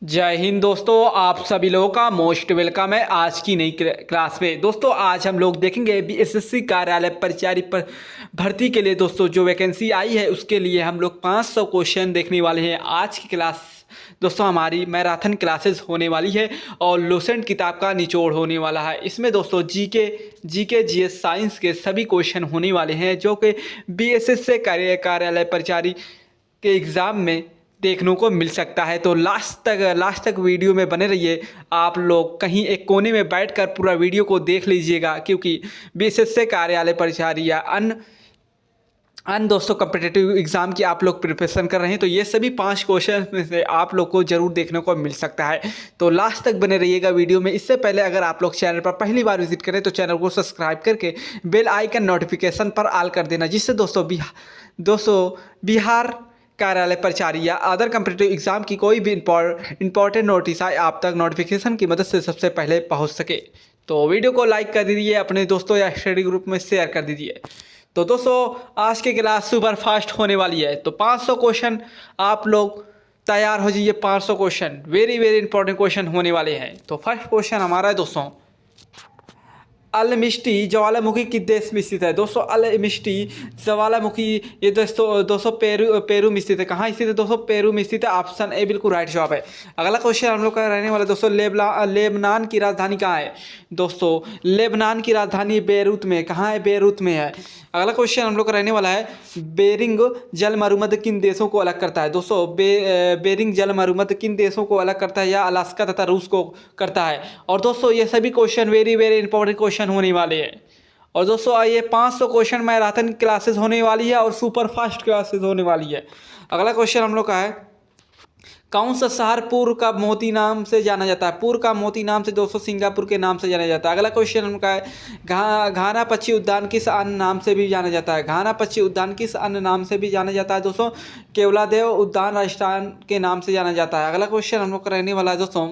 जय हिंद दोस्तों, आप सभी लोगों का मोस्ट वेलकम है आज की नई क्लास में। दोस्तों आज हम लोग देखेंगे बीएसएससी कार्यालय परिचारी पर भर्ती के लिए दोस्तों जो वैकेंसी आई है उसके लिए हम लोग 500 क्वेश्चन देखने वाले हैं। आज की क्लास दोस्तों हमारी मैराथन क्लासेस होने वाली है और लुसेंट किताब का निचोड़ होने वाला है। इसमें दोस्तों जीके जीएस साइंस के सभी क्वेश्चन होने वाले हैं जो कि बीएसएससी कार्यालय परिचारी के एग्ज़ाम में देखने को मिल सकता है। तो लास्ट तक वीडियो में बने रहिए। आप लोग कहीं एक कोने में बैठकर पूरा वीडियो को देख लीजिएगा, क्योंकि बीएसएससी कार्यालय परिचारी या अन्य दोस्तों कम्पिटिटिव एग्ज़ाम की आप लोग प्रिपरेशन कर रहे हैं तो ये सभी 5 क्वेश्चन में से आप लोग को ज़रूर देखने को मिल सकता है। तो लास्ट तक बने रहिएगा वीडियो में। इससे पहले अगर आप लोग चैनल पर पहली बार विजिट करें तो चैनल को सब्सक्राइब करके बेल आइकन नोटिफिकेशन पर ऑल कर देना, जिससे दोस्तों बिहार कार्यालय परिचारी या अदर कम्पिटिटिव एग्ज़ाम की कोई भी इंपॉर्टेंट नोटिस आए आप तक नोटिफिकेशन की मदद से सबसे पहले पहुंच सके। तो वीडियो को लाइक कर दीजिए, अपने दोस्तों या स्टडी ग्रुप में शेयर कर दीजिए। तो दोस्तों आज की क्लास सुपर फास्ट होने वाली है, तो 500 क्वेश्चन आप लोग तैयार हो जाइए। 500 क्वेश्चन वेरी इंपॉर्टेंट क्वेश्चन होने वाले हैं। तो फर्स्ट क्वेश्चन हमारा है दोस्तों, अलमिस्टी ज्वालामुखी किस देश में स्थित है? दोस्तों अलमिस्टी ज्वालामुखी ये दोस्तों पेरू में स्थित है। कहाँ स्थित है दोस्तों? पेरू में स्थित है। ऑप्शन ए बिल्कुल राइट जवाब है। अगला क्वेश्चन हम लोग का रहने वाला दोस्तों, लेबनान की राजधानी कहाँ है? दोस्तों लेबनान की राजधानी बेरूत में। कहाँ है? बेरूत में है। अगला क्वेश्चन हम लोग का रहने वाला है, बेरिंग जल मरुमध्य किन देशों को अलग करता है? दोस्तों बेरिंग जल मरुमध्य किन देशों को अलग करता है? या अलास्का तथा रूस को करता है। और दोस्तों ये सभी क्वेश्चन वेरी इंपॉर्टेंट क्वेश्चन होने वाले हैं। और दोस्तों ये 500 क्वेश्चन मैराथन क्लासेस होने वाली है और सुपर फास्ट क्लासेस होने वाली है। अगला क्वेश्चन हम लोग का है, कौन सा शहर पूर्व का मोती नाम से जाना जाता है? पूर्व का मोती नाम से दोस्तों सिंगापुर के नाम से जाना जाता है। अगला क्वेश्चन उनका है, घाना पक्षी उद्यान किस अन्य नाम से भी जाना जाता है? घाना पक्षी उद्यान किस अन्य नाम से भी जाना जाता है? दोस्तों केवलादेव उद्यान राजस्थान के नाम से जाना जाता है। अगला क्वेश्चन हम लोग का रहने वाला है दोस्तों,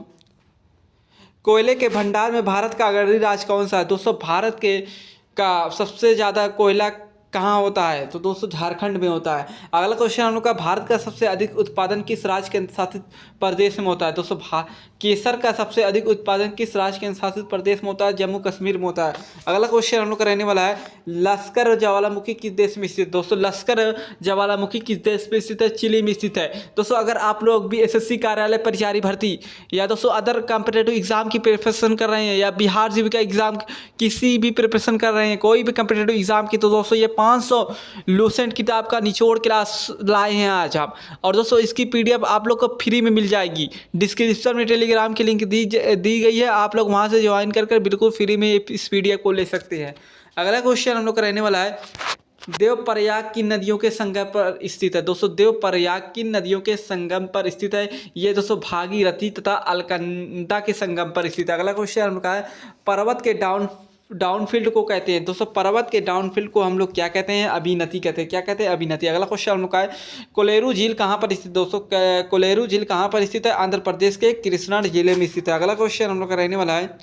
कोयले के भंडार में भारत का अग्रणी राज्य कौन सा है? दोस्तों भारत के का सबसे ज़्यादा कोयला कहाँ होता है? तो दोस्तों झारखंड में होता है। अगला क्वेश्चन हम लोग का, भारत का सबसे अधिक उत्पादन किस राज्य केंद्र शासित प्रदेश में होता है? दोस्तों केसर का सबसे अधिक उत्पादन किस राज्य केंद्र शासित प्रदेश में होता है? जम्मू कश्मीर में होता है। अगला क्वेश्चन हम लोग का रहने वाला है, लश्कर ज्वालामुखी किस देश में स्थित? दोस्तों लश्कर ज्वालामुखी किस देश में स्थित है? चिली में स्थित है। दोस्तों अगर आप लोग भी एसएससी कार्यालय परिचारी भर्ती या दोस्तों अदर कॉम्पिटेटिव एग्जाम की प्रिपरेशन कर रहे हैं या बिहार जीविका एग्जाम किसी भी प्रिपरेशन कर रहे हैं, कोई भी कॉम्पिटेटिव एग्जाम की, तो दोस्तों ये 500 लुसेंट किताब का निचोड़ क्लास लाए हैं आज हम। और दोस्तों इसकी पीडीएफ आप लोग को फ्री में मिल जाएगी। डिस्क्रिप्शन में टेलीग्राम की लिंक दी गई है, आप लोग वहां से ज्वाइन कर बिल्कुल फ्री में इस पीडीएफ को ले सकते हैं। अगला क्वेश्चन हम लोग का रहने वाला है, देवप्रयाग किन नदियों के संगम पर स्थित है? दोस्तों देवप्रयाग किन नदियों के संगम पर स्थित है? ये दोस्तों भागीरथी तथा अलकनंदा के संगम पर स्थित है। अगला क्वेश्चन हम लोग का है, पर्वत के डाउनफील्ड को कहते हैं? दोस्तों पर्वत के डाउनफील्ड को हम लोग क्या कहते हैं? अभिनति कहते हैं। क्या कहते हैं? अभिनति। अगला क्वेश्चन हम लोग का है, कोलेरू झील कहाँ पर स्थित? दोस्तों कोलेरू झील कहाँ पर स्थित है? आंध्र प्रदेश के कृष्णा जिले में स्थित है। अगला क्वेश्चन हम लोग का रहने वाला है,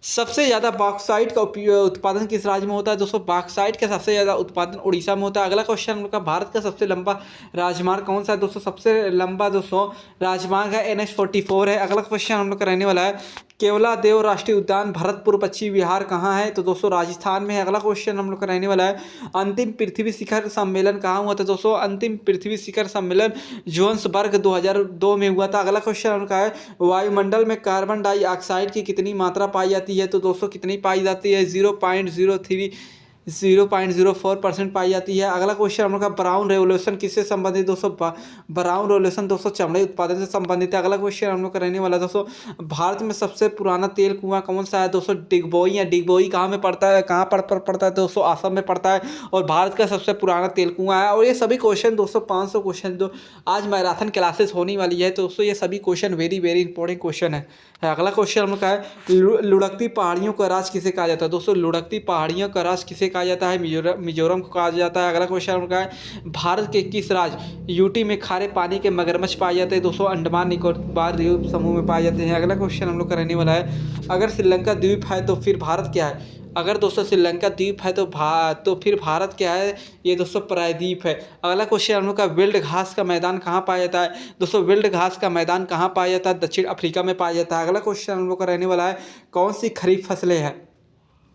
सबसे ज़्यादा बॉक्साइट का उत्पादन किस राज्य में होता है? दोस्तों बॉक्साइट का सबसे ज़्यादा उत्पादन उड़ीसा में होता है। अगला क्वेश्चन हम लोग का, भारत का सबसे लंबा राजमार्ग कौन सा है? दोस्तों सबसे लंबा दोस्तों राजमार्ग है NH-44 है। अगला क्वेश्चन हम लोग का रहने वाला है, केवलादेव राष्ट्रीय उद्यान भरतपुर पश्चिम बिहार कहाँ है? तो दोस्तों राजस्थान में है। अगला क्वेश्चन हम लोग का रहने वाला है, अंतिम पृथ्वी शिखर सम्मेलन कहाँ हुआ था? दोस्तों अंतिम पृथ्वी शिखर सम्मेलन जोहान्सबर्ग 2002 में हुआ था। अगला क्वेश्चन हम लोग का है, वायुमंडल में कार्बन डाइऑक्साइड की कितनी मात्रा पाई जाती है? तो दोस्तों कितनी पाई जाती है? 0.04% पाई जाती है। अगला क्वेश्चन हम लोग का, ब्राउन रेवोल्यूशन किससे संबंधित? दोस्तों ब्राउन रेवोल्यूशन दोस्तों चमड़े उत्पादन से संबंधित है। अगला क्वेश्चन हम लोग का रहने वाला दोस्तों, भारत में सबसे पुराना तेल कुआं कौन सा है? दोस्तों डिगबोई या डिगबोई कहाँ में पड़ता है? कहाँ पर पड़ता है? दोस्तों आसाम में पड़ता है और भारत का सबसे पुराना तेल कुआं है। और ये सभी क्वेश्चन दोस्तों 500 क्वेश्चन जो आज मैराथन क्लासेस होने वाली है, तो दोस्तों ये सभी क्वेश्चन वेरी इंपॉर्टेंट क्वेश्चन है। अगला क्वेश्चन हम लोग का है, लुढ़कती पहाड़ियों का राज किसे कहा जाता है? दोस्तों लुढ़कती पहाड़ियों का राज किसे कहा जाता है? मिजोरम को कहा जाता है। अगला क्वेश्चन हम लोग का है, भारत के किस राज्य यूटी में खारे पानी के मगरमच्छ पाए जाते हैं? दोस्तों अंडमान निकोबार द्वीप समूह में पाए जाते हैं। अगला क्वेश्चन हम लोग का रहने वाला है, अगर श्रीलंका द्वीप है तो फिर भारत क्या है? अगर दोस्तों श्रीलंका द्वीप है तो फिर भारत क्या है, ये दोस्तों प्रायद्वीप है। अगला क्वेश्चन हम लोग का, विल्ड घास का मैदान कहाँ पाया जाता है? दोस्तों विल्ड घास का मैदान कहाँ पाया जाता है? दक्षिण अफ्रीका में पाया जाता है। अगला क्वेश्चन हम लोग का रहने वाला है, कौन सी खरीफ फसलें हैं?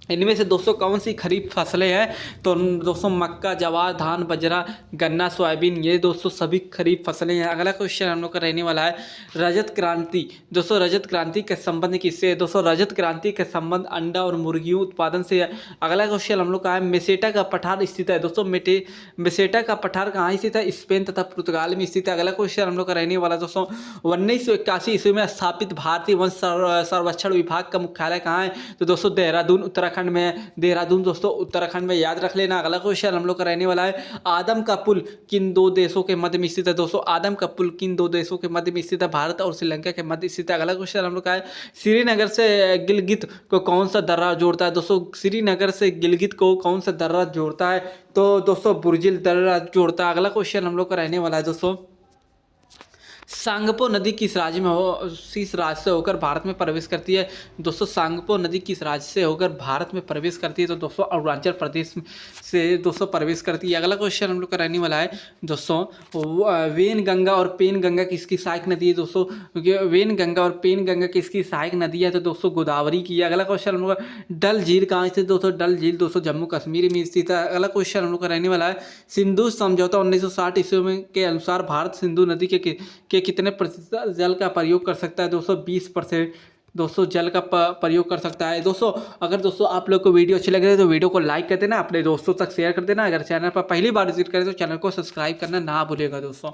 इनमें से दोस्तों कौन सी खरीफ फसलें हैं? तो दोस्तों मक्का, जवार, धान, बाजरा, गन्ना, सोयाबीन, ये दोस्तों सभी खरीफ फसलें हैं। अगला क्वेश्चन हम लोग का रहने वाला है, रजत क्रांति। दोस्तों रजत क्रांति का संबंध किससे है? दोस्तों रजत क्रांति का संबंध अंडा और मुर्गियों उत्पादन से है। अगला क्वेश्चन हम लोग का है, मेसेटा का पठार स्थित है। दोस्तों मेसेटा का पठार कहाँ स्थित है? स्पेन तथा पुर्तगाल में स्थित है। अगला क्वेश्चन हम लोग का रहने वाला दोस्तों, 1981 ईस्वी में स्थापित भारतीय वन संरक्षण विभाग का मुख्यालय कहाँ है? तो दोस्तों देहरादून उत्तराखंड में। देहरादून दोस्तों उत्तराखंड में, याद रख लेना। अगला क्वेश्चन हम लोग का रहने वाला है, आदम का पुल किन दो देशों के मध्य में स्थित है? दोस्तों आदम का पुल किन दो देशों के मध्य में स्थित है? भारत और श्रीलंका के मध्य स्थित है। अगला क्वेश्चन हम लोग का है, श्रीनगर से गिलगित को कौन सा दर्रा जोड़ता है? दोस्तों श्रीनगर से गिलगित को कौन सा दर्रा जोड़ता है? तो दोस्तों बुर्जिल दर्रा जोड़ता है। अगला क्वेश्चन हम लोग का रहने वाला है दोस्तों, सांगपो नदी किस राज्य में किस राज्य से होकर भारत में प्रवेश करती है? दोस्तों सांगपो नदी किस राज्य से होकर भारत में प्रवेश करती है? तो दोस्तों अरुणाचल प्रदेश से दोस्तों प्रवेश करती है। अगला क्वेश्चन हम लोग का रहने वाला है दोस्तों, वेन गंगा और पेन गंगा किसकी सहायक नदी है? दोस्तों वेन गंगा और पेन गंगा किसकी सहायक नदी है? तो दोस्तों गोदावरी की है। अगला क्वेश्चन हम लोग का, डल झील कहाँ स्थित? दोस्तों डल झील दोस्तों जम्मू कश्मीर में स्थित है। अगला क्वेश्चन हम लोग का रहने वाला है, सिंधु समझौता 1960 ईस्वी में के अनुसार भारत सिंधु नदी के कितने प्रतिशत जल का प्रयोग कर सकता है? दोस्तों 20% दोस्तों जल का प्रयोग कर सकता है। दोस्तों अगर दोस्तों आप लोग को वीडियो अच्छी लग रही है तो वीडियो को लाइक कर देना, अपने दोस्तों तक शेयर कर देना। अगर चैनल पर पहली बार विजिट करें तो चैनल को सब्सक्राइब करना ना भूलिएगा दोस्तों।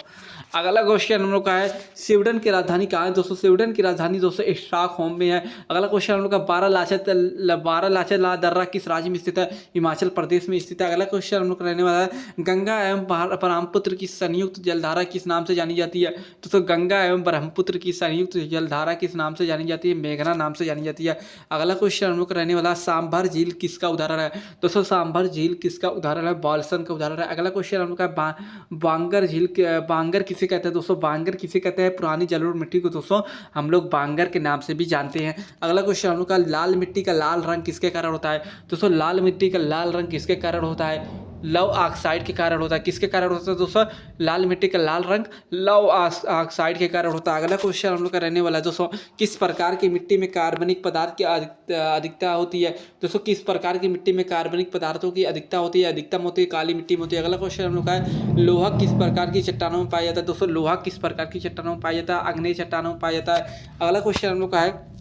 अगला क्वेश्चन हम लोग का है, स्वीडन की राजधानी कहाँ है? दोस्तों स्वीडन की राजधानी दोस्तों स्टॉकहोम में है। अगला क्वेश्चन हम लोग का, बारालाचा दर्रा किस राज्य में स्थित है? हिमाचल प्रदेश में स्थित है। अगला क्वेश्चन हम लोग का रहने वाला है, गंगा एवं ब्रह्मपुत्र की संयुक्त जलधारा किस नाम से जानी जाती है? दोस्तों गंगा एवं ब्रह्मपुत्र की संयुक्त जलधारा किस नाम से जानी जाती है? मेघना नाम से जानी जाती है। अगला क्वेश्चन हम लोग का रहने वाला, सांभर झील किसका उदाहरण है? दोस्तों सांभर झील किसका उदाहरण है? बालसन का उदाहरण है। अगला क्वेश्चन हम लोग का, बांगर झील बांगर किसे कहते हैं? दोस्तों बांगर किसे कहते हैं? पुरानी जलोढ़ मिट्टी को दोस्तों हम लोग बांगर के नाम से भी जानते हैं। अगला क्वेश्चन हम लोग का, लाल मिट्टी का लाल रंग किसके कारण होता है? दोस्तों लाल मिट्टी का लाल रंग किसके कारण होता है? लव ऑक्साइड के कारण होता है। किसके कारण होता है दोस्तों? लाल मिट्टी का लाल रंग लव ऑक्साइड के कारण होता है। अगला क्वेश्चन हम लोग का रहने वाला है दोस्तों, किस प्रकार की मिट्टी में कार्बनिक पदार्थ की अधिकता होती है? दोस्तों किस प्रकार की मिट्टी में कार्बनिक पदार्थों की अधिकता होती है? अधिकतम होती है, काली मिट्टी में होती है। अगला क्वेश्चन हम लोग का है, लोहा किस प्रकार की चट्टानों में पाया जाता है? दोस्तों लोहा किस प्रकार की चट्टानों में पाया जाता है? आग्नेय चट्टानों में पाया जाता है। अगला क्वेश्चन हम लोग का है,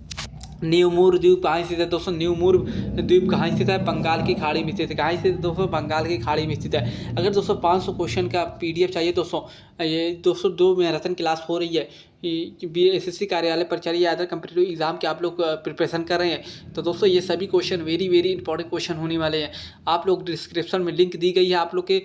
न्यूमूर द्वीप कहाँ स्थित है? दोस्तों न्यूमूर द्वीप कहाँ स्थित है? बंगाल की खाड़ी में स्थित है। कहाँ स्थित है दोस्तों? बंगाल की खाड़ी में स्थित है। अगर दोस्तों 500 क्वेश्चन का PDF चाहिए दोस्तों, ये दोस्तों 2 मैराथन क्लास हो रही है, BSSC कार्यालय परिचारी अदर कम्पिटेटिव एग्जाम के आप लोग प्रिपरेशन कर रहे हैं, तो दोस्तों ये सभी क्वेश्चन वेरी इंपॉर्टेंट क्वेश्चन होने वाले हैं। आप लोग डिस्क्रिप्शन में लिंक दी गई है, आप लोग के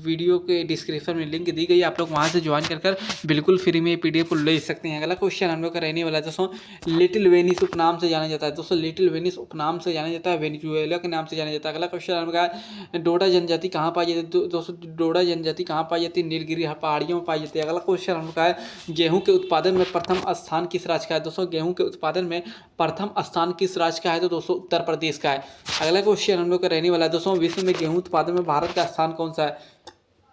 वीडियो के डिस्क्रिप्शन में लिंक दी गई है, आप लोग वहाँ से ज्वाइन कर बिल्कुल फ्री में PDF को ले सकते हैं। अगला क्वेश्चन हम लोग का रहने वाला है दोस्तों, लिटिल वेनिस उपनाम से जाना जाता है। दोस्तों लिटिल वेनिस उपनाम से जाना जाता है, वेनेजुएला के नाम से जाना जाता है। अगला क्वेश्चन हम लोग का, डोडा जनजाति कहाँ पाई जाती है? दोस्तों डोडा जनजाति कहाँ पाई जाती है? नीलगिरी पहाड़ियों में पाई जाती है। अगला क्वेश्चन हम लोग का है, गेहूं के उत्पादन में प्रथम स्थान किस राज्य का है? दोस्तों गेहूं के उत्पादन में प्रथम स्थान किस राज्य का है? तो दोस्तों उत्तर प्रदेश का है। अगला क्वेश्चन हम लोग का रहने वाला है दोस्तों, विश्व में गेहूं उत्पादन में भारत का स्थान कौन सा है?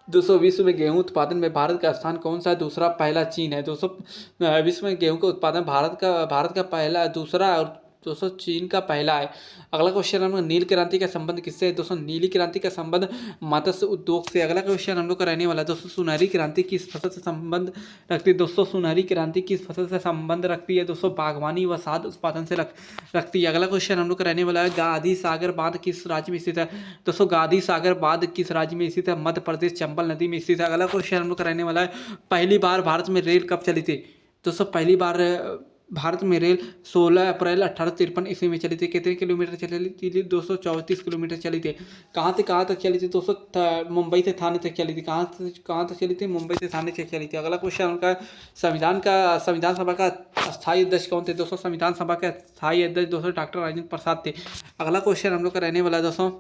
दोस्तों विश्व में गेहूं उत्पादन में भारत का स्थान कौन सा है? दूसरा, पहला चीन है। दोस्तों विश्व में गेहूं का उत्पादन भारत का पहला, दूसरा और दोस्तों चीन का पहला है। अगला क्वेश्चन हम लोग, नील क्रांति का संबंध किससे है? दोस्तों नीली क्रांति का संबंध मत्स्य उद्योग से। अगला क्वेश्चन हम लोग का रहने वाला है दोस्तों, सुनहरी क्रांति किस फसल से संबंध रखती है? दोस्तों सुनहरी क्रांति किस फसल से संबंध रखती है? दोस्तों बागवानी व शहद उत्पादन से रखती है। अगला क्वेश्चन हम लोग का रहने वाला है, गांधी सागर बांध किस राज्य में स्थित है? दोस्तों गांधी सागर बांध किस राज्य में स्थित है? मध्य प्रदेश, चंबल नदी में स्थित है। अगला क्वेश्चन हम लोग का रहने वाला है, पहली बार भारत में रेल कब चली थी? दोस्तों पहली बार भारत में रेल 16 अप्रैल 1853 ईस्वी में चली थी। कितने किलोमीटर चली थी? 234 किलोमीटर चली थी। कहाँ से कहाँ तक चली थी? दोस्तों मुंबई से थाने तक चली थी। कहाँ तक चली थी? मुंबई से थाने तक चली थी। अगला क्वेश्चन उनका, संविधान सभा का स्थायी अध्यक्ष कौन थे? दोस्तों संविधान सभा के स्थायी अध्यक्ष दोस्तों डॉक्टर राजेंद्र प्रसाद थे। अगला क्वेश्चन हम लोग का रहने वाला है दोस्तों,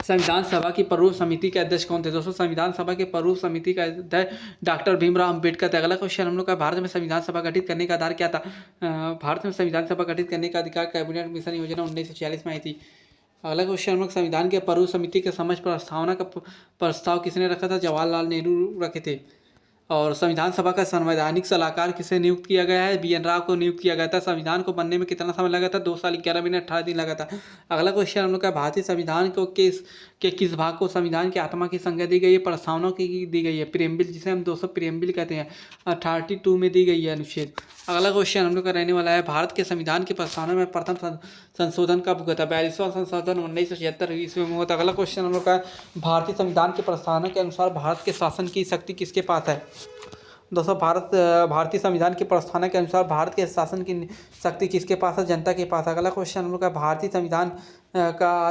संविधान सभा की पूर्व समिति के अध्यक्ष कौन थे? दोस्तों संविधान सभा के पूर्व समिति का अध्यक्ष डॉक्टर भीमराव अम्बेडकर थे। अगला क्वेश्चन हम लोग का, भारत में संविधान सभा गठित करने का आधार क्या था? भारत में संविधान सभा गठित करने का अधिकार कैबिनेट मिशन योजना 1946 में आई थी। अगला क्वेश्चन हम लोग, संविधान के पूर्व समिति के समक्ष प्रस्तावना का प्रस्ताव किसने रखा था? जवाहरलाल नेहरू रखे थे। और संविधान सभा का संवैधानिक सलाहकार किसे नियुक्त किया गया है? बी एन राव को नियुक्त किया गया था। संविधान को बनने में कितना समय लगा था? 2 साल 11 महीने 18 दिन लगा था। अगला क्वेश्चन हम लोग का, भारतीय संविधान को किस भाग को संविधान की आत्मा की संज्ञा दी गई है? प्रस्तावना की दी गई है। प्रियम्बल, जिसे हम 200 प्रियम्बल कहते हैं, 32 में दी गई है अनुच्छेद। अगला क्वेश्चन हम लोग का रहने वाला है, भारत के संविधान की प्रस्तावना में प्रथम संशोधन कब हुआ था? 42वां संशोधन 1976 ईस्वी में हुआ था। अगला क्वेश्चन हम लोग का, भारतीय संविधान की प्रस्तावना के अनुसार भारत के शासन की शक्ति किसके पास है? दोस्तों भारतीय संविधान की प्रस्तावना के अनुसार भारत के शासन की शक्ति किसके पास है? जनता के पास। अगला क्वेश्चन हम लोग का, भारतीय संविधान का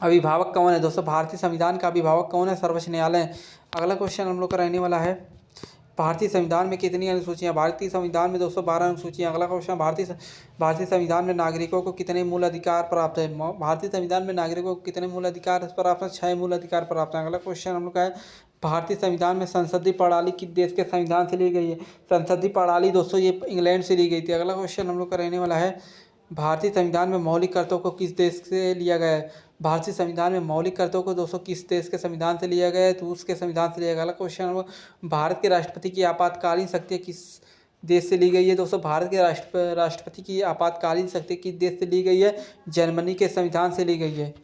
अभिभावक कौन है? दोस्तों भारतीय संविधान का अभिभावक कौन है? सर्वोच्च न्यायालय। अगला क्वेश्चन हम लोग का रहने वाला है, भारतीय संविधान में कितनी अनुसूचियाँ? भारतीय संविधान में 212 अनुसूचियाँ। अगला क्वेश्चन, भारतीय संविधान में नागरिकों को कितने मूल अधिकार प्राप्त है? भारतीय संविधान में नागरिकों को कितने मूल अधिकार प्राप्त है? 6 मूल अधिकार प्राप्त हैं। अगला क्वेश्चन हम लोग का है, भारतीय संविधान में संसदीय प्रणाली किस देश के संविधान से ली गई है? संसदीय प्रणाली दोस्तों ये इंग्लैंड से ली गई थी। अगला क्वेश्चन हम लोग का रहने वाला है, भारतीय संविधान में मौलिक कर्तव्यों को किस देश से लिया गया है? भारतीय संविधान में मौलिक कर्तव्यों को दोस्तों किस देश के संविधान से लिया गया है? तो उसके संविधान से लिया गया। अगला क्वेश्चन हम लोग, भारत के राष्ट्रपति की आपातकालीन शक्ति किस देश से ली गई है? दोस्तों भारत के राष्ट्रपति की आपातकालीन शक्ति किस देश से ली गई है? जर्मनी के संविधान से ली गई है।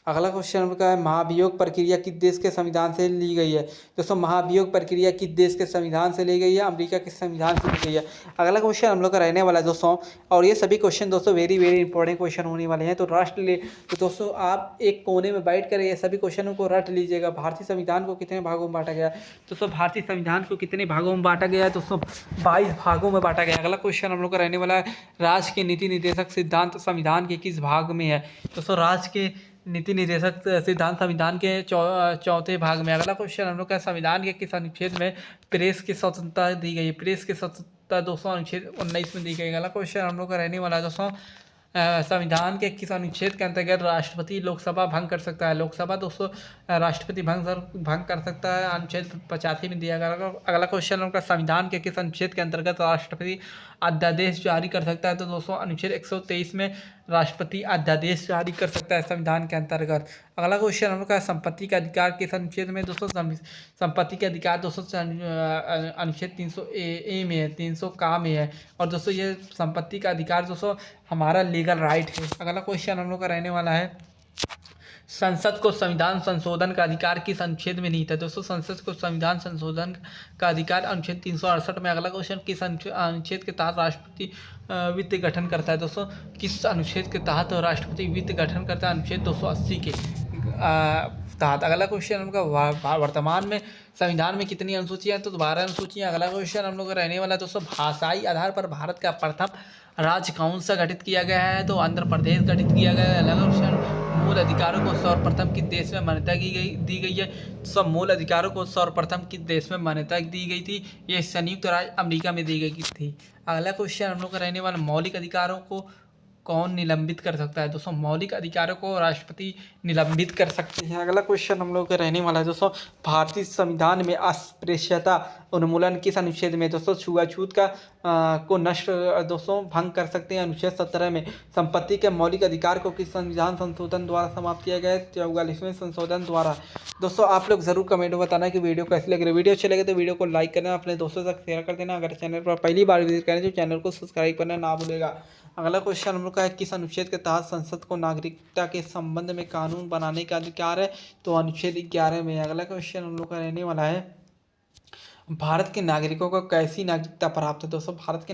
अगला क्वेश्चन हम लोग का है, महाभियोग प्रक्रिया किस देश के संविधान से ली गई है? दोस्तों महाभियोग प्रक्रिया किस देश के संविधान से ली गई है? अमेरिका के संविधान से ली गई है। अगला क्वेश्चन हम लोग का रहने वाला है दोस्तों, और ये सभी क्वेश्चन दोस्तों वेरी इंपॉर्टेंट क्वेश्चन होने वाले हैं, तो तो दोस्तों आप एक कोने में बैठ कर ये सभी क्वेश्चनों को रट लीजिएगा। भारतीय संविधान को कितने भागों में बांटा गया है? दोस्तों भारतीय संविधान को कितने भागों में बांटा गया है? दोस्तों 22 भागों में बांटा गया है। अगला क्वेश्चन हम लोग का रहने वाला है, राज्य के नीति निर्देशक सिद्धांत संविधान के किस भाग में है? दोस्तों राज्य के नीति निर्देशक सिद्धांत संविधान के चौथे भाग में। अगला क्वेश्चन हम लोग का, संविधान के किस अनुच्छेद में प्रेस की स्वतंत्रता दी गई है? प्रेस की स्वतंत्रता दोस्तों अनुच्छेद 19 में दी गई है। अगला क्वेश्चन हम लोग का रहने वाला है दोस्तों, संविधान के किस अनुच्छेद के अंतर्गत राष्ट्रपति लोकसभा भंग कर सकता है? लोकसभा दोस्तों राष्ट्रपति भंग कर सकता है, अनुच्छेद 85 में दिया गया। अगला क्वेश्चन उनका, संविधान के किस अनुच्छेद के अंतर्गत राष्ट्रपति अध्यादेश जारी कर सकता है? तो दोस्तों अनुच्छेद 123 में राष्ट्रपति अध्यादेश जारी कर सकता है संविधान के अंतर्गत। अगला क्वेश्चन हम लोग का, संपत्ति का अधिकार किस अनुच्छेद में? दोस्तों संपत्ति के अधिकार दोस्तों अनुच्छेद 300 में है, 300 का में है। और दोस्तों ये संपत्ति का अधिकार दोस्तों हमारा लीगल राइट है। अगला क्वेश्चन हम लोग का रहने वाला है, संसद को संविधान संशोधन का अधिकार किस अनुच्छेद में नहीं था? दोस्तों संसद को संविधान संशोधन का अधिकार अनुच्छेद 368 में। अगला क्वेश्चन, किस अनुच्छेद के तहत राष्ट्रपति वित्त गठन करता है? दोस्तों किस अनुच्छेद के तहत राष्ट्रपति वित्त गठन करता है? अनुच्छेद 280 के तहत। अगला क्वेश्चन हम लोग, वर्तमान में संविधान में कितनी अनुसूचियाँ हैं? तो 12 अनुसूचियाँ। अगला क्वेश्चन हम लोग का रहने वाला है दोस्तों, भाषाई आधार पर भारत का प्रथम राज्य कौन सा गठित किया गया है? तो आंध्र प्रदेश गठित किया गया है। अगला क्वेश्चन, मूल अधिकारों को सर्वप्रथम किस देश में मान्यता दी गई है? सब मूल अधिकारों को सर्वप्रथम किस देश में मान्यता दी गई थी? ये संयुक्त राज्य अमेरिका में दी गई थी। अगला क्वेश्चन हम लोग का रहने वाला, मौलिक अधिकारों को कौन निलंबित कर सकता है? दोस्तों मौलिक अधिकारों को राष्ट्रपति निलंबित कर सकते हैं। अगला क्वेश्चन हम लोग का रहने वाला है दोस्तों, भारतीय संविधान में अस्पृश्यता उन्मूलन किस अनुच्छेद में? दोस्तों छुआछूत का को नष्ट दोस्तों भंग कर सकते हैं, अनुच्छेद 17 में। संपत्ति के मौलिक अधिकार को किस संविधान संशोधन द्वारा समाप्त किया गया है? 44वें संशोधन द्वारा। दोस्तों आप लोग जरूर कमेंट में बताना कि वीडियो कैसी लग रही है। वीडियो अच्छी लगे तो वीडियो को लाइक करना, अपने दोस्तों तक शेयर कर देना। अगर चैनल पर पहली बार विजिट करें तो चैनल को सब्सक्राइब करना ना भूलेगा। अगला क्वेश्चन हम लोग का है, किस अनुच्छेद के तहत संसद को नागरिकता के संबंध में कानून बनाने का अधिकार है? तो अनुच्छेद 11 में। अगला क्वेश्चन हम लोग का रहने वाला है, भारत के नागरिकों को कैसी नागरिकता प्राप्त है? दोस्तों भारत के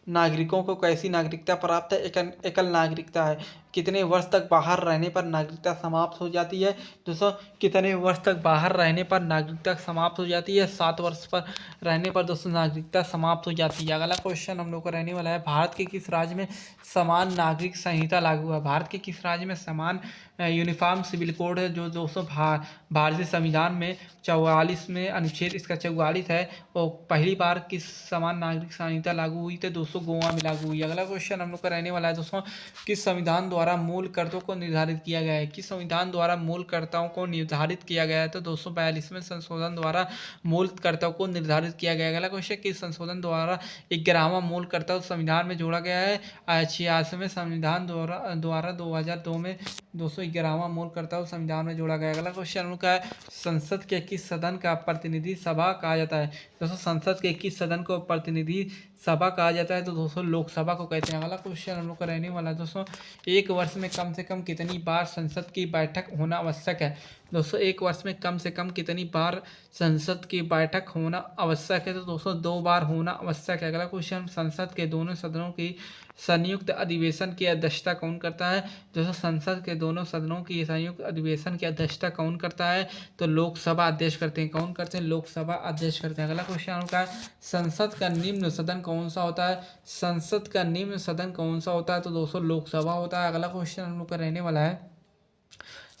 नागरिकों को कैसी नागरिकता प्राप्त है? एकल नागरिकता है। कितने वर्ष तक बाहर रहने पर नागरिकता समाप्त हो जाती है? दोस्तों कितने वर्ष तक बाहर रहने पर नागरिकता समाप्त हो जाती है? 7 वर्ष पर रहने पर दोस्तों नागरिकता समाप्त हो जाती है। अगला क्वेश्चन हम लोग का रहने वाला है, भारत के किस राज्य में समान नागरिक संहिता लागू है? भारत के किस राज्य में समान यूनिफॉर्म सिविल कोड है? जो दोस्तों भारतीय संविधान में 44 में अनुच्छेद इसका 44 है, वो पहली बार किस समान नागरिक संहिता लागू हुई? तो दोस्तों गोवा में लागू हुई। अगला क्वेश्चन हम लोग का रहने वाला है दोस्तों, किस संविधान द्वारा द्वारा मूल कर्तों को निर्धारित किया गया है? किस संविधान द्वारा मूल कर्ताओं को निर्धारित किया गया है? तो 242वें संशोधन द्वारा मूल कर्तव्यों को निर्धारित किया गया है। अगला क्वेश्चन, किस संशोधन द्वारा 11वां मूल कर्तव्य संविधान में जोड़ा गया है? 86वें संविधान द्वारा 2002 में 211वां मूल कर्तव्य संविधान में जोड़ा गया है। अगला क्वेश्चन उनका है, संसद के किस सदन का प्रतिनिधि सभा कहा जाता है? दोस्तों संसद के किस सदन को प्रतिनिधि सभा कहा जाता है? तो दोस्तों लोकसभा को कहते हैं। अगला क्वेश्चन हम लोग का रहने वाला है दोस्तों, एक वर्ष में कम से कम कितनी बार संसद की बैठक होना आवश्यक है? दोस्तों एक वर्ष में कम से कम कितनी बार संसद की बैठक होना आवश्यक है? तो दोस्तों 2 बार होना आवश्यक है। अगला क्वेश्चन, संसद के दोनों सदनों की संयुक्त अधिवेशन की अध्यक्षता कौन करता है? दोस्तों संसद के दोनों सदनों की संयुक्त अधिवेशन की अध्यक्षता कौन करता है? तो लोकसभा अध्यक्ष करते हैं। कौन करते हैं? लोकसभा अध्यक्ष करते हैं। अगला क्वेश्चन उनका है, संसद का निम्न सदन कौन सा होता है? संसद का निम्न सदन कौन सा होता है? तो दोस्तों लोकसभा होता है। अगला क्वेश्चन हम लोग का रहने वाला है,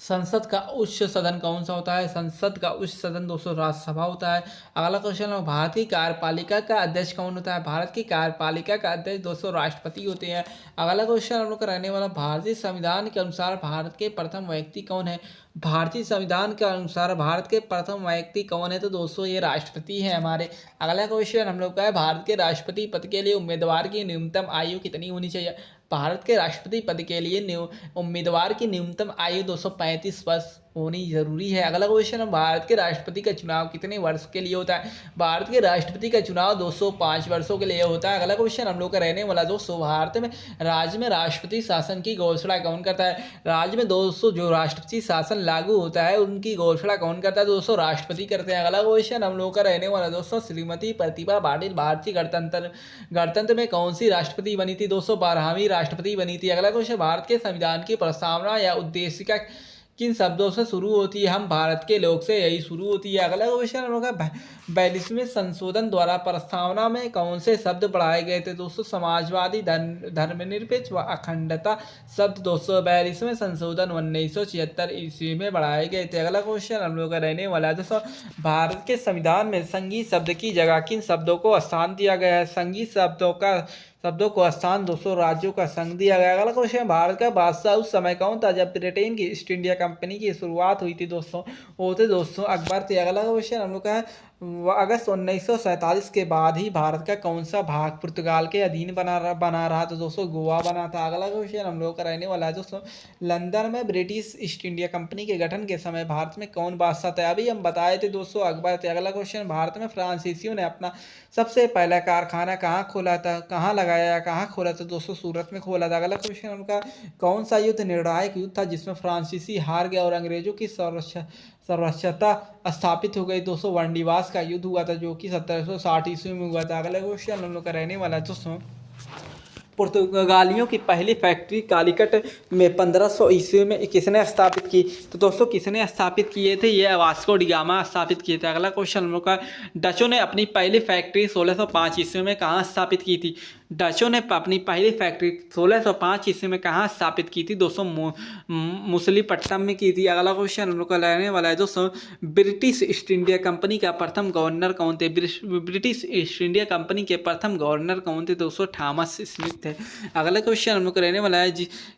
संसद का उच्च सदन कौन सा होता है? संसद का उच्च सदन दोस्तों राज्यसभा होता है। अगला क्वेश्चन, भारत की कार्यपालिका का अध्यक्ष कौन होता है? भारत की कार्यपालिका का अध्यक्ष दोस्तों राष्ट्रपति होते हैं। अगला क्वेश्चन हम लोग का रहने वाला, भारतीय संविधान के अनुसार भारत के प्रथम व्यक्ति कौन है? भारतीय संविधान के अनुसार भारत के प्रथम व्यक्ति कौन है? तो दोस्तों ये राष्ट्रपति है हमारे। अगला क्वेश्चन हम लोग का है, भारत के राष्ट्रपति पद के लिए उम्मीदवार की न्यूनतम आयु कितनी होनी चाहिए? भारत के राष्ट्रपति पद के लिए उम्मीदवार की न्यूनतम आयु 235 वर्ष होनी जरूरी है। अगला क्वेश्चन, भारत के राष्ट्रपति का चुनाव कितने वर्ष के लिए होता है? भारत के राष्ट्रपति का चुनाव 205 वर्षों के लिए होता है। अगला क्वेश्चन हम लोग का रहने वाला दोस्तों, भारत में राज्य में राष्ट्रपति शासन की घोषणा कौन करता है? राज्य में दोस्तों जो राष्ट्रपति शासन लागू होता है उनकी घोषणा कौन करता है? दोस्तों राष्ट्रपति करते हैं। अगला क्वेश्चन हम लोग का रहने वाला दोस्तों, श्रीमती प्रतिभा पाटिल भारतीय गणतंत्र में कौन सी राष्ट्रपति बनी थी? दोस्तों 12वीं राष्ट्रपति बनी थी। अगला क्वेश्चन, भारत के संविधान की प्रस्तावना या उद्देशिका किन शब्दों से शुरू होती है? हम भारत के लोग से यही शुरू होती है। अगला क्वेश्चन हम लोग का, 42वें संशोधन द्वारा प्रस्तावना में कौन से शब्द बढ़ाए गए थे? दोस्तों समाजवादी, धर्मनिरपेक्ष व अखंडता शब्द दोस्तों 42वें संशोधन 1976 ईस्वी में बढ़ाए गए थे। अगला क्वेश्चन हम लोग का रहने वाला है दोस्तों, भारत के संविधान में संगीत शब्द की जगह किन शब्दों को स्थान दिया गया है? संगीत शब्दों को स्थान दोस्तों राज्यों का संघ दिया गया। अगला क्वेश्चन, भारत का बादशाह उस समय कौन था जब ब्रिटेन की ईस्ट इंडिया कंपनी की शुरुआत हुई थी? दोस्तों वो थे दोस्तों अकबर थे। अगला क्वेश्चन हम लोग का है, अगस्त 1947 के बाद ही भारत का कौन सा भाग पुर्तगाल के अधीन बना रहा? तो दोस्तों गोवा बना था। अगला क्वेश्चन हम लोग का रहने वाला है दोस्तों, लंदन में ब्रिटिश ईस्ट इंडिया कंपनी के गठन के समय भारत में कौन बादशाह थे? अभी हम बताए थे दोस्तों अकबर थे। अगला क्वेश्चन, भारत में फ्रांसीसियों ने अपना सबसे पहला कारखाना कहाँ खोला था, कहाँ लगाया, कहाँ खोला था? दोस्तों सूरत में खोला था। अगला क्वेश्चन उनका, कौन सा युद्ध निर्णायक युद्ध था जिसमें फ्रांसीसी हार गया और अंग्रेजों की सर्वश्रेष्ठता स्थापित हो गई? दोस्तों वनडिवास का युद्ध हुआ था जो कि 1760 ईस्वी में हुआ था। अगला क्वेश्चन हम लोग का रहने वाला है दोस्तों, पुर्तगालियों की पहली फैक्ट्री कालीकट में 1500 ईस्वी में किसने स्थापित की? तो दोस्तों किसने स्थापित किए थे? ये वास्को डी गामा स्थापित किए थे। अगला क्वेश्चन हम लोग का, डचों ने अपनी पहली फैक्ट्री 1605 ईस्वी में कहाँ स्थापित की थी? डचों ने अपनी पहली फैक्ट्री 1605 ईस्वी में कहाँ स्थापित की थी? दोस्तों मुसलीपट्टनम में की थी। अगला क्वेश्चन हम लोग का रहने वाला है दोस्तों, ब्रिटिश ईस्ट इंडिया कंपनी का प्रथम गवर्नर कौन थे? ब्रिटिश ईस्ट इंडिया कंपनी के प्रथम गवर्नर कौन थे? दोस्तों थॉमस स्मिथ थे। अगला क्वेश्चन हम लोग का रहने वाला है,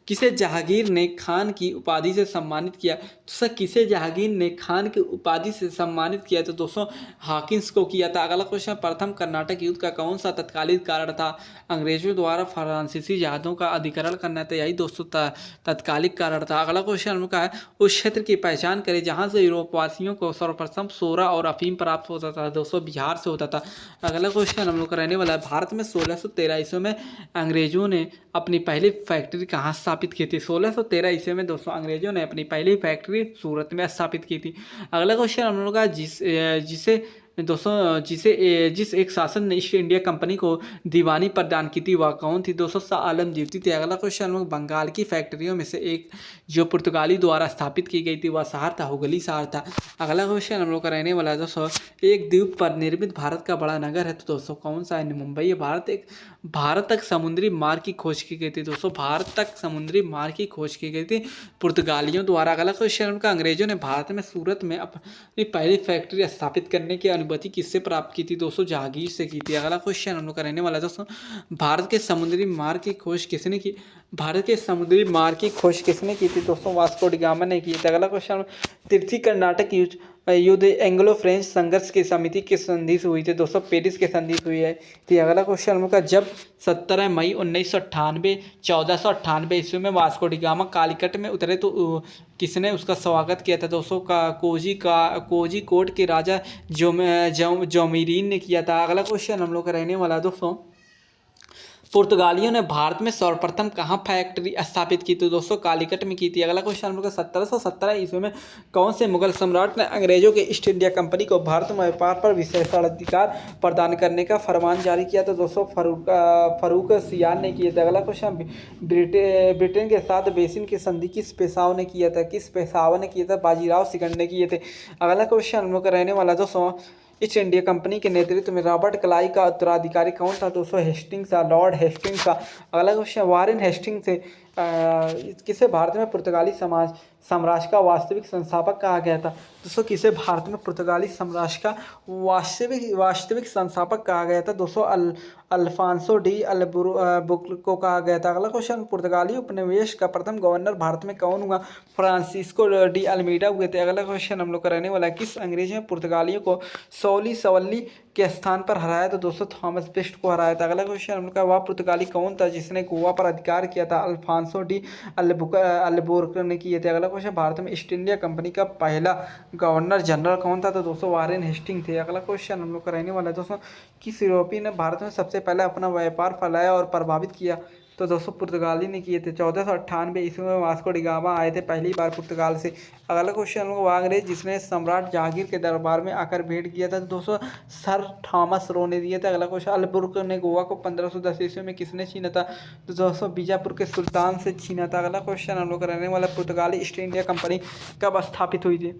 किसे जहांगीर ने खान की उपाधि से सम्मानित किया? दोस्तों किसे जहांगीर ने खान की उपाधि से सम्मानित किया? तो दोस्तों हॉकिंस को किया था। अगला क्वेश्चन, प्रथम कर्नाटक युद्ध का कौन सा तत्कालीन कारण था? अंग्रेजों द्वारा फ्रांसीसी जहाज़ों का अधिग्रहण करना था, यही दोस्तों तत्कालिक कारण था। अगला क्वेश्चन हम लोग का है, उस क्षेत्र की पहचान करें जहां से यूरोपवासियों को सर्वप्रथम सोरा और अफीम प्राप्त होता था? दोस्तों बिहार से होता था। अगला क्वेश्चन हम लोग का रहने वाला है, भारत में 1613 ईस्वी में अंग्रेजों ने अपनी पहली फैक्ट्री कहाँ स्थापित की थी? 1613 ईस्वी में दोस्तों अंग्रेजों ने अपनी पहली फैक्ट्री सूरत में स्थापित की थी। अगला क्वेश्चन हम लोग का, जिस एक शासन ने ईस्ट इंडिया कंपनी को दीवानी प्रदान की थी वह कौन थी? दोस्तों शाह आलम द्वितीय थी। अगला क्वेश्चन हम लोग, बंगाल की फैक्ट्रियों में से एक जो पुर्तगाली द्वारा स्थापित की गई थी वह शहर था, हुगली शहर था। अगला क्वेश्चन हम लोग का रहने वाला है दोस्तों, एक द्वीप पर निर्मित भारत का बड़ा नगर है, तो दोस्तों कौन सा है? मुंबई है। भारत तक समुद्री मार्ग की खोज की गई थी। दोस्तों भारत तक समुद्री मार्ग की खोज की गई थी पुर्तगालियों द्वारा। अगला क्वेश्चन का, अंग्रेजों ने भारत में सूरत में अपनी पहली फैक्ट्री स्थापित करने की अनुमति किससे प्राप्त की थी दोस्तों? जहांगीर से की थी। अगला क्वेश्चन हम लोग का रहने वाला है दोस्तों, भारत के समुद्री मार्ग की खोज किसने की? भारत के समुद्री मार्ग की खोज किसने की थी दोस्तों? वास्को डी गामा ने की थी। अगला क्वेश्चन, तृतीय कर्नाटक युद्ध एंग्लो फ्रेंच संघर्ष की समिति किस संधि से हुई थी दोस्तों? पेरिस की संधि से हुई है। तो अगला क्वेश्चन हम लोग का, जब 17 मई 1998 1498 ईस्वी में वास्को डी गामा कालीकट में उतरे तो किसने उसका स्वागत किया था दोस्तों? कोझिकोड के राजा जोमिरीन ने किया था। अगला क्वेश्चन हम लोग का रहने वाला है दोस्तों, पुर्तगालियों ने भारत में सर्वप्रथम कहाँ फैक्ट्री स्थापित की थी दोस्तों? कालीकट में की थी। अगला क्वेश्चन हम लोग का, 1717 ईस्वी में कौन से मुगल सम्राट ने अंग्रेजों के ईस्ट इंडिया कंपनी को भारत में व्यापार पर विशेषाधिकार प्रदान करने का फरमान जारी किया था दोस्तों? फरूक सियान ने किया था। अगला क्वेश्चन, ब्रिटेन के साथ बेसिन की संधि किस पेशवा ने किया था? किस पेशवा ने किया था? बाजीराव सिकंद ने किए थे। अगला क्वेश्चन हम लोग का रहने वाला दोस्तों, ईस्ट इंडिया कंपनी के नेतृत्व में रॉबर्ट क्लाइव का उत्तराधिकारी कौन था दोस्तों? हेस्टिंग्स था, लॉर्ड हेस्टिंग्स का। अगला क्वेश्चन, वारेन हेस्टिंग्स से किसे भारत में पुर्तगाली साम्राज्य का वास्तविक संस्थापक कहा गया था दोस्तों? किसे भारत में पुर्तगाली साम्राज्य का वास्तविक संस्थापक कहा गया था दोस्तों? अल्फांसो डी अल्बुकर्क को कहा गया था। अगला क्वेश्चन, पुर्तगाली उपनिवेश का प्रथम गवर्नर भारत में कौन हुआ? फ्रांसिस्को डी अल्मीडा हुए थे। अगला क्वेश्चन हम लोग का रहने वाला है, किस अंग्रेज ने पुर्तगालियों को सौली सवल्ली के स्थान पर हराया था दोस्तों? थॉमस बेस्ट को हराया था। अगला क्वेश्चन हम लोग का, वह पुर्तगाली कौन था जिसने गोवा पर अधिकार किया था? अल्फांसो डी अल्बुकर्क ने किए थे। अगला क्वेश्चन, भारत में ईस्ट इंडिया कंपनी का पहला गवर्नर जनरल कौन था? तो दोस्तों वारेन हेस्टिंग थे। अगला क्वेश्चन हम लोग का रहने वाला है दोस्तों, किस यूरोपीय ने भारत में सबसे पहले अपना व्यापार फैलाया और प्रभावित किया? तो दोस्तों पुर्तगाली ने किए थे। 1498 ईस्वी में वास्को डी गामा आए थे पहली बार पुर्तगाल से। अगला क्वेश्चन हम लोग, अंग्रेज जिसने सम्राट जहांगीर के दरबार में आकर भेंट किया था? तो दोस्तों सर थॉमस रो ने दिया था। अगला क्वेश्चन, अल्बुकर्क ने गोवा को 1510 ईस्वी में किसने छीना था? तो दोस्तों बीजापुर के सुल्तान से छीना था। अगला क्वेश्चन हम लोग का रहने वाला, पुर्तगाली ईस्ट इंडिया कंपनी कब स्थापित हुई थी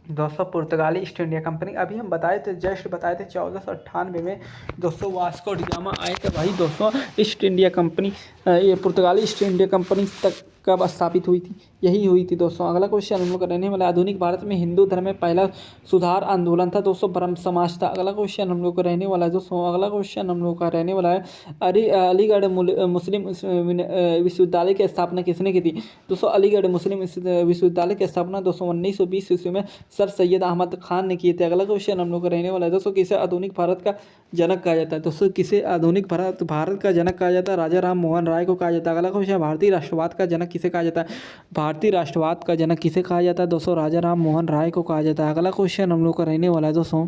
दोस्तों? पुर्तगाली ईस्ट इंडिया कंपनी अभी हम बताए थे, जस्ट बताए थे 1498 में दोस्तों वास्को डी गामा आए थे भाई दोस्तों। ईस्ट इंडिया कंपनी, ये पुर्तगाली ईस्ट इंडिया कंपनी तक कब स्थापित हुई थी? यही हुई थी दोस्तों। अगला क्वेश्चन हम लोग का रहने वाला, आधुनिक भारत में हिंदू धर्म में पहला सुधार आंदोलन था दोस्तों? ब्रह्म समाज था। अगला क्वेश्चन हम लोग का रहने वाला है दोस्तों, अगला क्वेश्चन हम लोग का रहने वाला है, अलीगढ़ मुस्लिम विश्वविद्यालय की स्थापना किसने की थी दोस्तों? अलीगढ़ मुस्लिम विश्वविद्यालय की स्थापना दोस्तों 1920 ईस्वी में सर सैयद अहमद खान ने किए थे। अगला क्वेश्चन हम लोग का रहने वाला है दोस्तों, किसे आधुनिक भारत का जनक कहा जाता है दोस्तों? किसे आधुनिक भारत का जनक कहा जाता है? राजा राम मोहन राय को कहा जाता है। अगला क्वेश्चन, भारतीय राष्ट्रवाद का जनक किसे कहा जाता है? भारतीय राष्ट्रवाद का जनक किसे कहा जाता है दोस्तों? राजा राम मोहन राय को कहा जाता है। अगला क्वेश्चन हम लोग का रहने वाला है दोस्तों,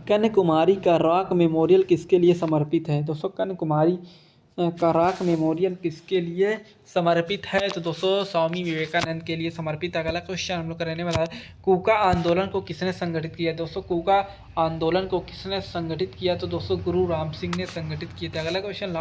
कन्याकुमारी का रॉक मेमोरियल किसके लिए समर्पित है दोस्तों? कन्याकुमारी का रॉक मेमोरियल किसके लिए समर्पित है? तो दोस्तों स्वामी विवेकानंद के लिए समर्पित है। अगला क्वेश्चन हम लोग का रहने वाला है, कूका आंदोलन को किसने संगठित किया दोस्तों? कूका आंदोलन को किसने संगठित किया? तो दोस्तों गुरु राम सिंह ने संगठित किया था। अगला क्वेश्चन,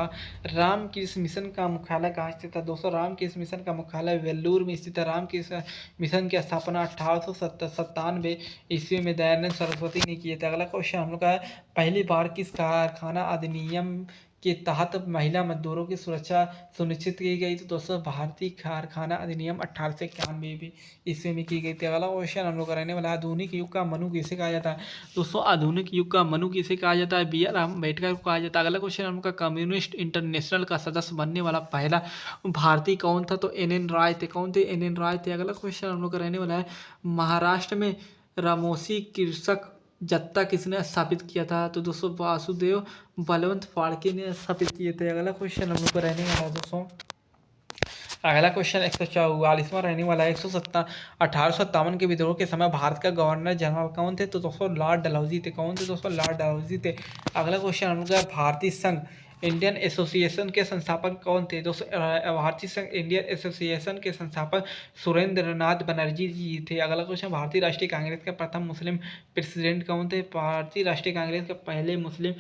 राम कृष्ण मिशन का मुख्यालय कहाँ स्थित था दोस्तों? राम कृष्ण मिशन का मुख्यालय वेल्लूर में स्थित है। राम कृष्ण मिशन की स्थापना 1897 ईस्वी में दयानंद सरस्वती ने किए थे। अगला क्वेश्चन हम लोग का है, पहली बार किस कारखाना अधिनियम के तहत महिला मजदूरों की सुरक्षा सुनिश्चित की गई? तो दोस्तों भारतीय कारखाना अधिनियम 1891 ईस्वी में की गई थी। अगला क्वेश्चन हम लोग का रहने वाला है, आधुनिक युग का मनु किसे कहा जाता है दोस्तों? आधुनिक युग का मनु किसे कहा जाता है? बी आर अम्बेडकर को कहा जाता है। अगला क्वेश्चन हम लोग का, कम्युनिस्ट इंटरनेशनल का सदस्य बनने वाला पहला भारतीय कौन था? तो एन राय थे। कौन थे? एन राय थे। अगला क्वेश्चन हम लोग का रहने वाला है, महाराष्ट्र में रामोसी कृषक जत्था किसने स्थापित किया था? तो दोस्तों वासुदेव बलवंत फाड़के ने स्थापित किए थे। अगला क्वेश्चन हम लोग को रहने वाला है दोस्तों, अगला क्वेश्चन 144वां रहने वाला है, 1857 के विद्रोह के समय भारत का गवर्नर जनरल कौन थे? तो दोस्तों लॉर्ड डलहौजी थे। कौन थे दोस्तों? लॉर्ड डलहौजी थे। अगला क्वेश्चन हम लोग का, भारतीय संघ इंडियन एसोसिएशन के संस्थापक कौन थे दोस्तों? भारतीय संघ इंडियन एसोसिएशन के संस्थापक सुरेंद्र नाथ बनर्जी जी थे। अगला क्वेश्चन, भारतीय राष्ट्रीय कांग्रेस के प्रथम मुस्लिम प्रेसिडेंट कौन थे? भारतीय राष्ट्रीय कांग्रेस के पहले मुस्लिम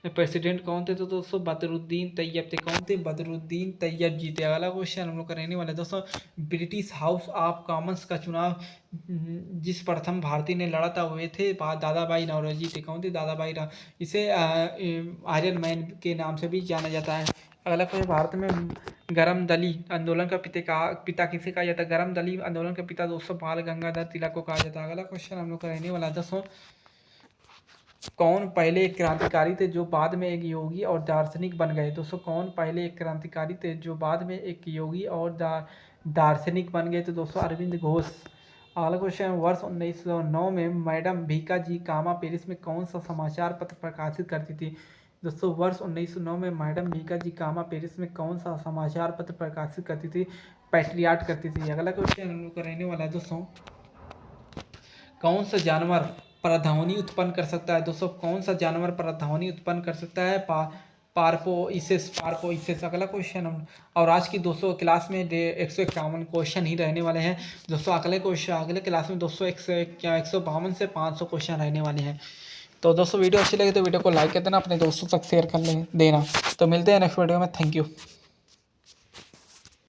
प्रेसिडेंट कौन थे? तो दोस्तों बदरुद्दीन तैयब थे। कौन थे? बदरुद्दीन तैयब जी थे। अगला क्वेश्चन हम लोग का रहने वाला है दोस्तों, ब्रिटिश हाउस ऑफ कॉमन्स का चुनाव जिस प्रथम भारतीय ने लड़ा था वे थे दादा भाई नौरोजी थे। कौन थे? दादा भाई इसे आयरन मैन के नाम से भी जाना जाता है। अगला क्वेश्चन, भारत में गरम दली आंदोलन का पिता किसे कहा जाता है? गरम दली आंदोलन का पिता दोस्तों बाल गंगाधर तिलक को कहा जाता है। अगला क्वेश्चन हम लोग का रहने वाला है दोस्तों, कौन पहले एक क्रांतिकारी थे जो बाद में एक योगी और दार्शनिक बन गए? दोस्तों कौन पहले एक क्रांतिकारी थे जो बाद में एक योगी और दार्शनिक बन गए? तो दोस्तों अरविंद घोष। अगला क्वेश्चन, वर्ष 1909 में मैडम भीका जी कामा पेरिस में कौन सा समाचार पत्र प्रकाशित करती थी? दोस्तों वर्ष 1909 में मैडम भीका जी कामा पेरिस में कौन सा समाचार पत्र प्रकाशित करती थी? पैट्रियाट करती थी। अगला क्वेश्चन हम लोग का रहने वाला है दोस्तों, कौन सा जानवर प्रतिध्वनि उत्पन्न कर सकता है? दोस्तों कौन सा जानवर प्रतिध्वनि उत्पन्न कर सकता है? पार्पोइसिस। अगला क्वेश्चन हम, और आज की दोस्तों क्लास में 151 क्वेश्चन ही रहने वाले हैं दोस्तों। अगले क्लास में दोस्तों 152 से 500 क्वेश्चन रहने वाले हैं। तो दोस्तों वीडियो अच्छी लगी तो वीडियो को लाइक कर देना, अपने दोस्तों तक शेयर कर देना। तो मिलते हैं नेक्स्ट वीडियो में। Thank you.